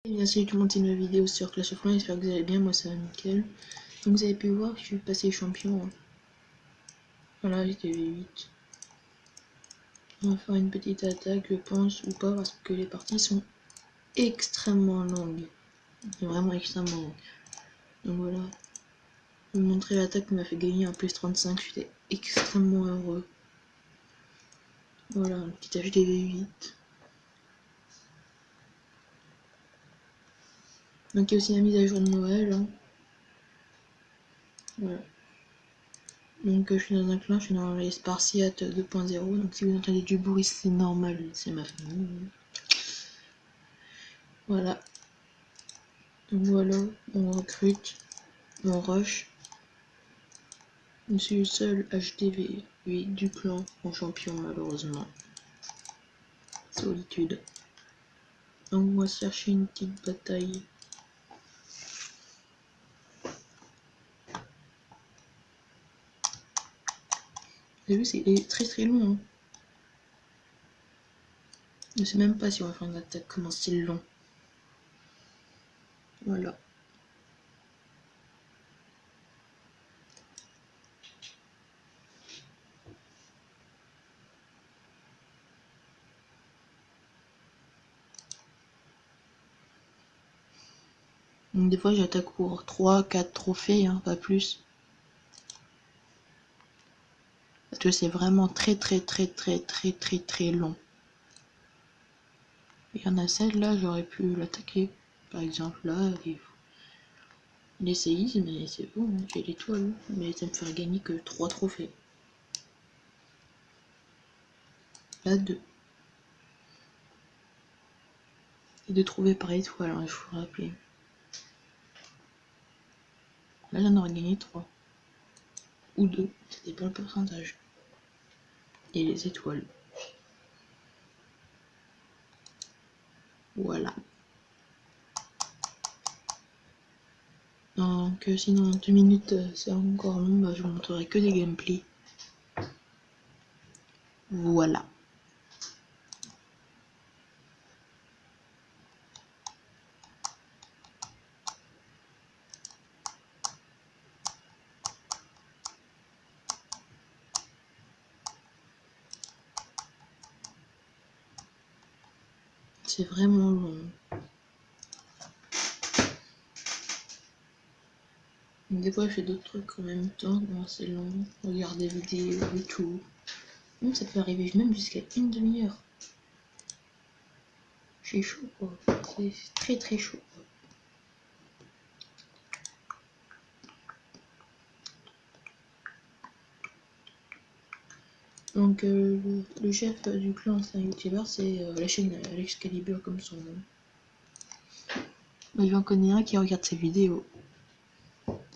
Et bien salut tout le monde, c'est une nouvelle vidéo sur Clash of Clans, j'espère que vous allez bien, moi ça va nickel. Donc vous avez pu voir que je suis passé champion. Voilà, j'étais V8. On va faire une petite attaque, je pense, ou pas, parce que les parties sont extrêmement longues. Vraiment extrêmement longues. Donc voilà. Je vais vous montrer l'attaque qui m'a fait gagner un plus 35, j'étais extrêmement heureux. Voilà, un petit HD V8. Donc il y a aussi la mise à jour de Noël. Hein. Voilà. Donc je suis dans un clan, je suis dans les Spartiates 2.0, donc si vous entendez du bruit c'est normal, c'est ma famille. Voilà. Donc voilà, on recrute, on rush. Je suis le seul HDV du clan en champion malheureusement. Solitude. Donc on va chercher une petite bataille. Vous avez vu, c'est très très long. Hein. Je sais même pas si on va faire une attaque, comment c'est long. Voilà. Donc des fois j'attaque pour 3-4 trophées, hein, pas plus. Parce que c'est vraiment très long. Il y en a celle-là, j'aurais pu l'attaquer. Par exemple là, il essaye, mais c'est bon, hein, j'ai l'étoile. Mais ça me ferait gagner que 3 trophées. Là, 2. Et de trouver par étoile, hein, je vous rappelle. Là, j'en aurais gagné 3. Ou 2, ça dépend le pourcentage. Et les étoiles. Voilà. Donc sinon 2 minutes c'est encore long, bah, je vous montrerai que des gameplays. Voilà. C'est vraiment long. Des fois je fais d'autres trucs en même temps, bon, c'est long. Regarde des vidéos et tout. Même ça peut arriver même jusqu'à une demi-heure. C'est chaud quoi. C'est très chaud. Donc le chef du clan, c'est un youtubeur, c'est la chaîne Alexcalibur comme son nom. Mais j'en connais un qui regarde ses vidéos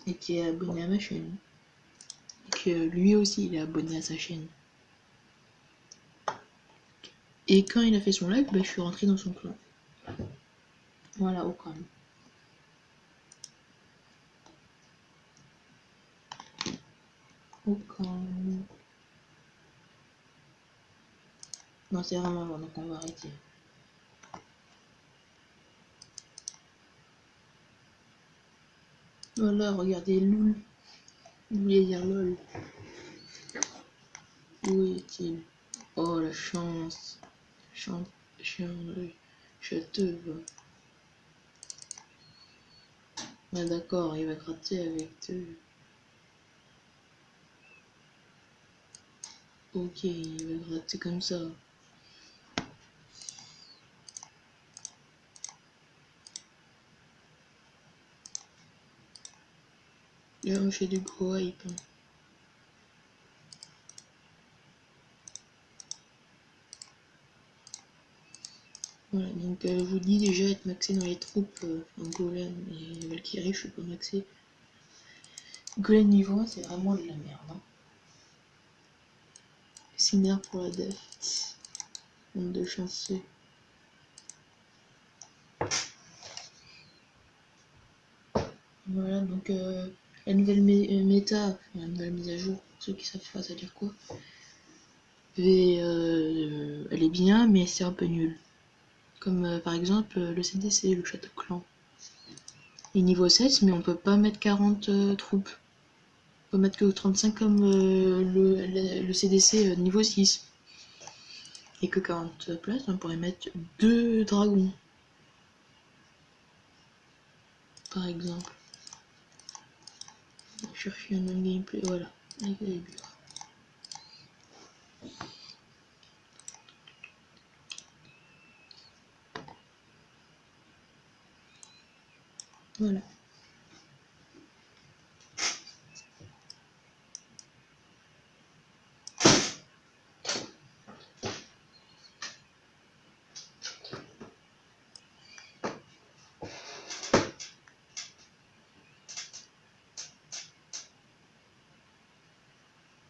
et qui est abonné à ma chaîne. Et que lui aussi il est abonné à sa chaîne. Et quand il a fait son live, bah, je suis rentré dans son clan. Voilà, au calme. Au calme. Non, c'est vraiment long, donc on va arrêter. Voilà, regardez Loul. Vous voulez dire LOL. Où est-il? Oh la chance. Château. Ah d'accord, il va gratter avec deux. Ok, il va gratter comme ça. Là, on fait du gros hype. Hein. Voilà, donc je vous dis déjà être maxé dans les troupes en golem et Valkyrie, je suis pas maxé. Golem niveau 1, c'est vraiment de la merde. Hein. Cimer pour la def. Monde de chanceux. Voilà, donc la nouvelle méta, la nouvelle mise à jour, pour ceux qui savent pas ça dire quoi, elle est bien, mais c'est un peu nul. Comme par exemple le CDC, le château clan. Il est niveau 7, mais on peut pas mettre 40 troupes. On peut mettre que 35 comme le CDC niveau 6. Et que 40 places, on pourrait mettre 2 dragons. Par exemple. Je cherche un autre gameplay, voilà. Avec les bures. Voilà.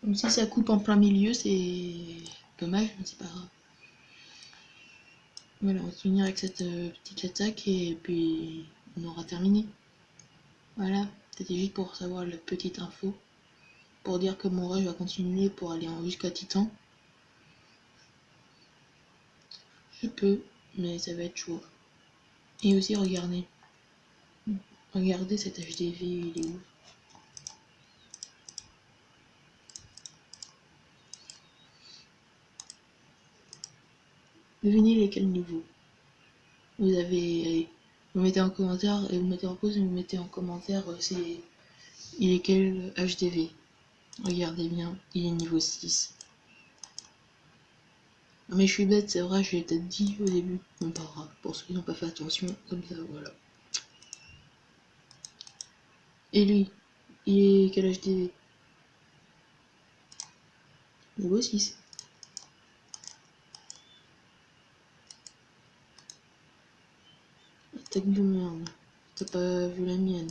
Donc si ça coupe en plein milieu, c'est dommage, mais c'est pas grave. Voilà, on va finir avec cette petite attaque et puis on aura terminé. Voilà, c'était juste pour savoir la petite info. Pour dire que mon rush va continuer pour aller jusqu'à Titan. Je peux, mais ça va être chaud. Et aussi, regardez. Regardez cet HDV, il est où? Devinez lesquels niveaux. Vous avez... Vous mettez en commentaire, et vous mettez en pause et vous mettez en commentaire il est quel HDV. Regardez bien, il est niveau 6. Non mais je suis bête, c'est vrai, je l'ai peut-être dit au début. Bon, pas grave, pour ceux qui n'ont pas fait attention, comme ça, voilà. Et lui, il est quel HDV? Niveau 6. Attaque de merde. T'as pas vu la mienne.